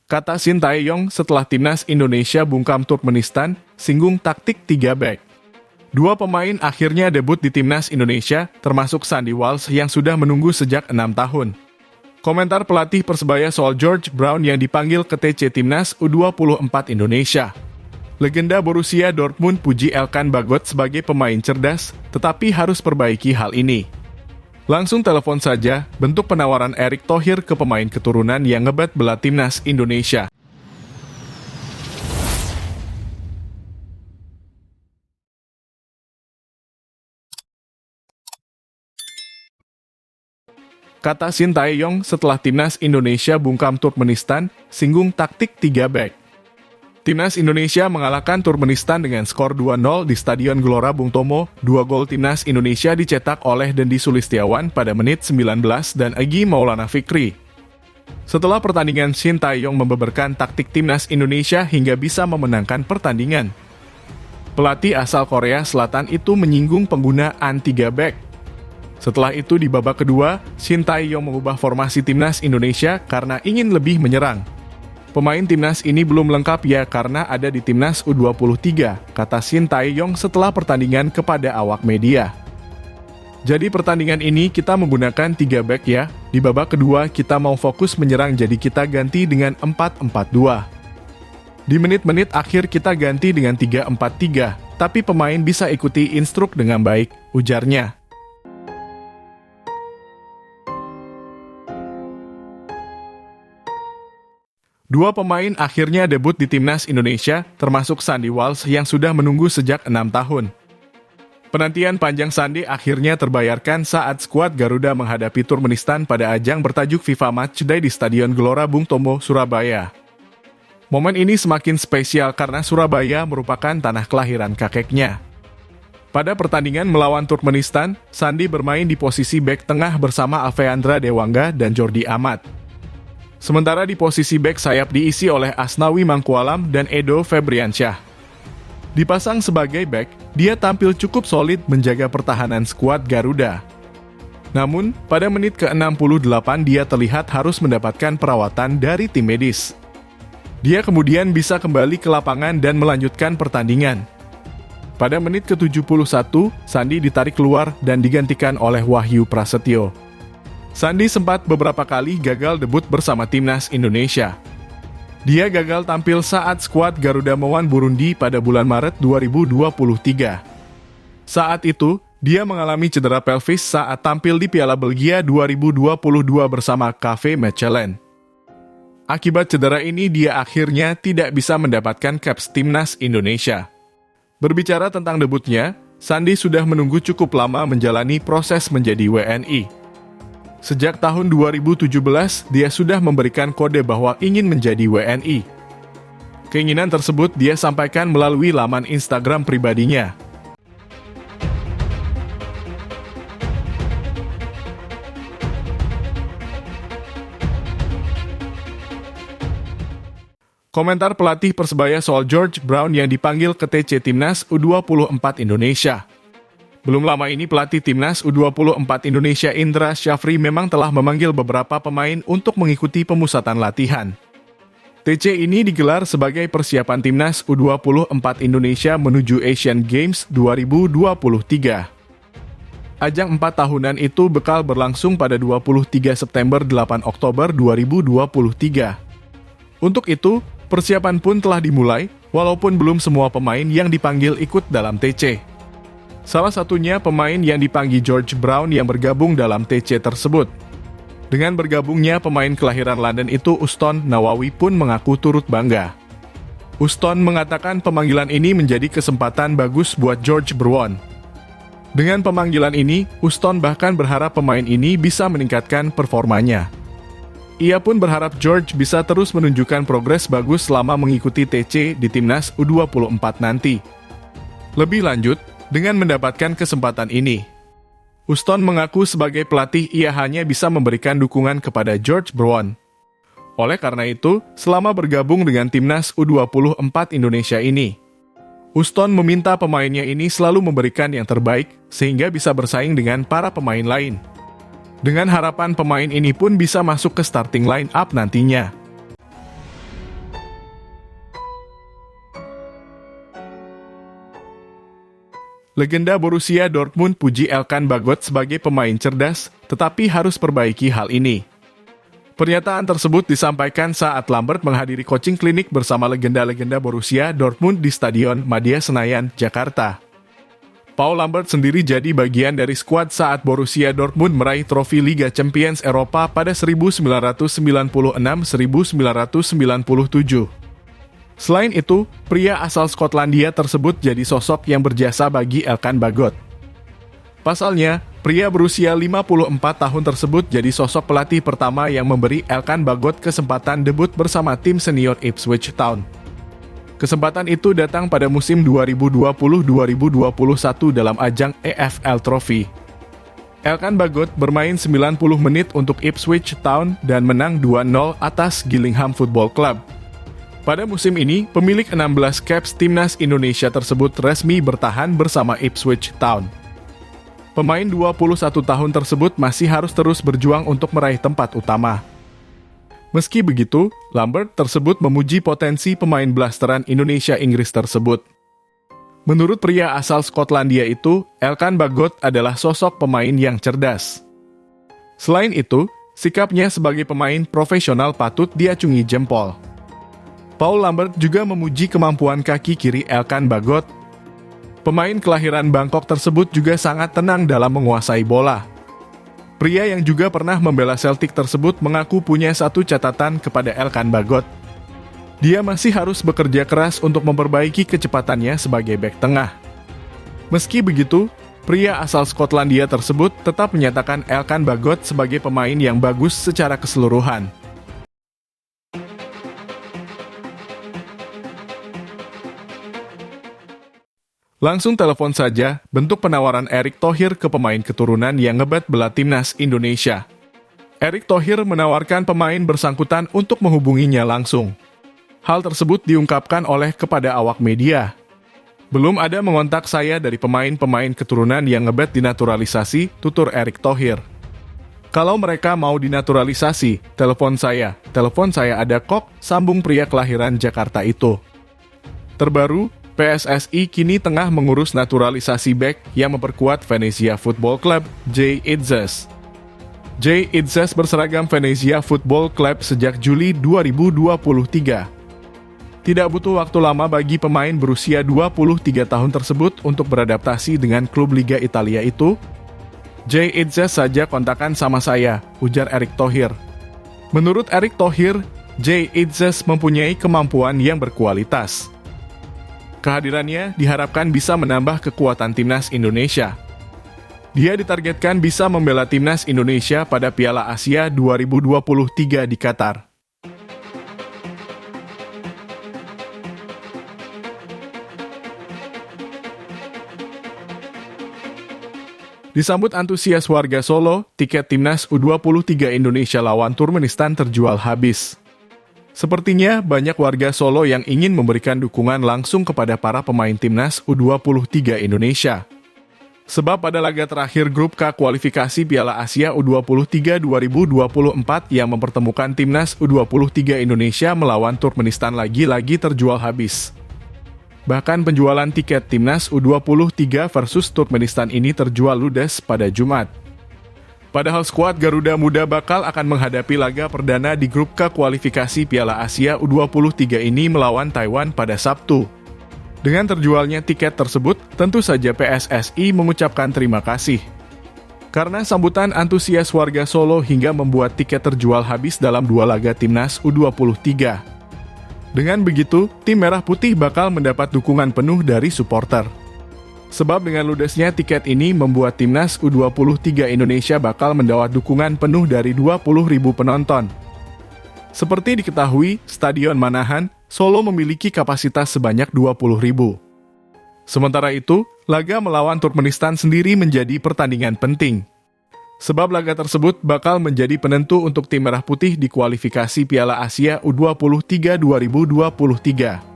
Kata Sintayong setelah timnas Indonesia bungkam Turkmenistan, singgung taktik 3 back. Dua pemain akhirnya debut di timnas Indonesia, termasuk Sandy Walsh yang sudah menunggu sejak 6 tahun. Komentar pelatih Persebaya soal George Brown yang dipanggil ke TC Timnas U24 Indonesia. Legenda Borussia Dortmund puji Elkan Bagot sebagai pemain cerdas, tetapi harus perbaiki hal ini. Langsung telepon saja, bentuk penawaran Erick Thohir ke pemain keturunan yang ngebat bela timnas Indonesia. Kata Sintayong setelah timnas Indonesia bungkam Turkmenistan, singgung taktik 3 back. Timnas Indonesia mengalahkan Turkmenistan dengan skor 2-0 di Stadion Gelora Bung Tomo. 2 gol timnas Indonesia dicetak oleh Dendi Sulistiawan pada menit 19 dan Egy Maulana Fikri. Setelah pertandingan, Sintayong membeberkan taktik timnas Indonesia hingga bisa memenangkan pertandingan. Pelatih asal Korea Selatan itu menyinggung penggunaan 3 back. Setelah itu di babak kedua, Sintayong mengubah formasi timnas Indonesia karena ingin lebih menyerang. Pemain timnas ini belum lengkap ya karena ada di timnas U23, kata Sintayong setelah pertandingan kepada awak media. Jadi pertandingan ini kita menggunakan 3 back ya, di babak kedua kita mau fokus menyerang jadi kita ganti dengan 4-4-2. Di menit-menit akhir kita ganti dengan 3-4-3, tapi pemain bisa ikuti instruk dengan baik, ujarnya. Dua pemain akhirnya debut di timnas Indonesia, termasuk Sandy Walsh yang sudah menunggu sejak 6 tahun. Penantian panjang Sandy akhirnya terbayarkan saat skuad Garuda menghadapi Turkmenistan pada ajang bertajuk FIFA Matchday di Stadion Gelora Bung Tomo, Surabaya. Momen ini semakin spesial karena Surabaya merupakan tanah kelahiran kakeknya. Pada pertandingan melawan Turkmenistan, Sandy bermain di posisi bek tengah bersama Alfeandra Dewangga dan Jordi Amat. Sementara di posisi bek sayap diisi oleh Asnawi Mangkualam dan Edo Febriansyah. Dipasang sebagai bek, dia tampil cukup solid menjaga pertahanan skuad Garuda. Namun, pada menit ke-68 dia terlihat harus mendapatkan perawatan dari tim medis. Dia kemudian bisa kembali ke lapangan dan melanjutkan pertandingan. Pada menit ke-71, Sandy ditarik keluar dan digantikan oleh Wahyu Prasetyo. Sandy sempat beberapa kali gagal debut bersama timnas Indonesia. Dia gagal tampil saat skuad Garuda melawan Burundi pada bulan Maret 2023. Saat itu, dia mengalami cedera pelvis saat tampil di Piala Belgia 2022 bersama KV Mechelen. Akibat cedera ini, dia akhirnya tidak bisa mendapatkan caps timnas Indonesia. Berbicara tentang debutnya, Sandy sudah menunggu cukup lama menjalani proses menjadi WNI. Sejak tahun 2017, dia sudah memberikan kode bahwa ingin menjadi WNI. Keinginan tersebut dia sampaikan melalui laman Instagram pribadinya. Komentar pelatih Persebaya soal George Brown yang dipanggil ke TC Timnas U24 Indonesia. Belum lama ini pelatih Timnas U24 Indonesia Indra Syafri memang telah memanggil beberapa pemain untuk mengikuti pemusatan latihan. TC ini digelar sebagai persiapan Timnas U24 Indonesia menuju Asian Games 2023. Ajang 4 tahunan itu bakal berlangsung pada 23 September 8 Oktober 2023. Untuk itu, persiapan pun telah dimulai, walaupun belum semua pemain yang dipanggil ikut dalam TC. Salah satunya pemain yang dipanggil George Brown yang bergabung dalam TC tersebut. Dengan bergabungnya pemain kelahiran London itu, Uston Nawawi pun mengaku turut bangga. Uston mengatakan pemanggilan ini menjadi kesempatan bagus buat George Brown. Dengan pemanggilan ini, Uston bahkan berharap pemain ini bisa meningkatkan performanya. Ia pun berharap George bisa terus menunjukkan progres bagus selama mengikuti TC di Timnas U24 nanti. Lebih lanjut, dengan mendapatkan kesempatan ini, Uston mengaku sebagai pelatih ia hanya bisa memberikan dukungan kepada George Brown. Oleh karena itu, selama bergabung dengan Timnas U24 Indonesia ini, Uston meminta pemainnya ini selalu memberikan yang terbaik sehingga bisa bersaing dengan para pemain lain. Dengan harapan pemain ini pun bisa masuk ke starting line up nantinya. Legenda Borussia Dortmund puji Elkan Bagot sebagai pemain cerdas, tetapi harus perbaiki hal ini. Pernyataan tersebut disampaikan saat Lambert menghadiri coaching klinik bersama legenda-legenda Borussia Dortmund di Stadion Madia Senayan, Jakarta. Paul Lambert sendiri jadi bagian dari skuad saat Borussia Dortmund meraih trofi Liga Champions Eropa pada 1996-1997. Selain itu, pria asal Skotlandia tersebut jadi sosok yang berjasa bagi Elkan Bagot. Pasalnya, pria berusia 54 tahun tersebut jadi sosok pelatih pertama yang memberi Elkan Bagot kesempatan debut bersama tim senior Ipswich Town. Kesempatan itu datang pada musim 2020-2021 dalam ajang EFL Trophy. Elkan Bagot bermain 90 menit untuk Ipswich Town dan menang 2-0 atas Gillingham Football Club. Pada musim ini, pemilik 16 caps timnas Indonesia tersebut resmi bertahan bersama Ipswich Town. Pemain 21 tahun tersebut masih harus terus berjuang untuk meraih tempat utama. Meski begitu, Lambert tersebut memuji potensi pemain blasteran Indonesia-Inggris tersebut. Menurut pria asal Skotlandia itu, Elkan Bagot adalah sosok pemain yang cerdas. Selain itu, sikapnya sebagai pemain profesional patut diacungi jempol. Paul Lambert juga memuji kemampuan kaki kiri Elkan Bagot. Pemain kelahiran Bangkok tersebut juga sangat tenang dalam menguasai bola. Pria yang juga pernah membela Celtic tersebut mengaku punya satu catatan kepada Elkan Bagot. Dia masih harus bekerja keras untuk memperbaiki kecepatannya sebagai bek tengah. Meski begitu, pria asal Skotlandia tersebut tetap menyatakan Elkan Bagot sebagai pemain yang bagus secara keseluruhan. Langsung telepon saja bentuk penawaran Erick Thohir ke pemain keturunan yang ngebet bela timnas Indonesia. Erick Thohir menawarkan pemain bersangkutan untuk menghubunginya langsung. Hal tersebut diungkapkan oleh kepada awak media. Belum ada mengontak saya dari pemain-pemain keturunan yang ngebet dinaturalisasi, tutur Erick Thohir. Kalau mereka mau dinaturalisasi, telepon saya ada kok, sambung pria kelahiran Jakarta itu. Terbaru, PSSI kini tengah mengurus naturalisasi bek yang memperkuat Venezia Football Club, Jay Itzes. Jay Itzes berseragam Venezia Football Club sejak Juli 2023. Tidak butuh waktu lama bagi pemain berusia 23 tahun tersebut untuk beradaptasi dengan klub Liga Italia itu. Jay Itzes saja kontakan sama saya, ujar Erick Thohir. Menurut Erick Thohir, Jay Itzes mempunyai kemampuan yang berkualitas. Kehadirannya diharapkan bisa menambah kekuatan timnas Indonesia. Dia ditargetkan bisa membela timnas Indonesia pada Piala Asia 2023 di Qatar. Disambut antusias warga Solo, tiket timnas U23 Indonesia lawan Turkmenistan terjual habis. Sepertinya banyak warga Solo yang ingin memberikan dukungan langsung kepada para pemain timnas U23 Indonesia. Sebab pada laga terakhir grup K kualifikasi Piala Asia U23 2024 yang mempertemukan timnas U23 Indonesia melawan Turkmenistan lagi-lagi terjual habis. Bahkan penjualan tiket timnas U23 versus Turkmenistan ini terjual ludes pada Jumat. Padahal skuad Garuda Muda bakal akan menghadapi laga perdana di grup K kualifikasi Piala Asia U23 ini melawan Taiwan pada Sabtu. Dengan terjualnya tiket tersebut, tentu saja PSSI mengucapkan terima kasih. Karena sambutan antusias warga Solo hingga membuat tiket terjual habis dalam 2 laga timnas U23. Dengan begitu, tim Merah Putih bakal mendapat dukungan penuh dari supporter. Sebab dengan ludesnya tiket ini membuat timnas U23 Indonesia bakal mendapat dukungan penuh dari 20.000 penonton. Seperti diketahui, Stadion Manahan, Solo memiliki kapasitas sebanyak 20.000. Sementara itu, laga melawan Turkmenistan sendiri menjadi pertandingan penting. Sebab laga tersebut bakal menjadi penentu untuk tim Merah Putih di kualifikasi Piala Asia U23 2023.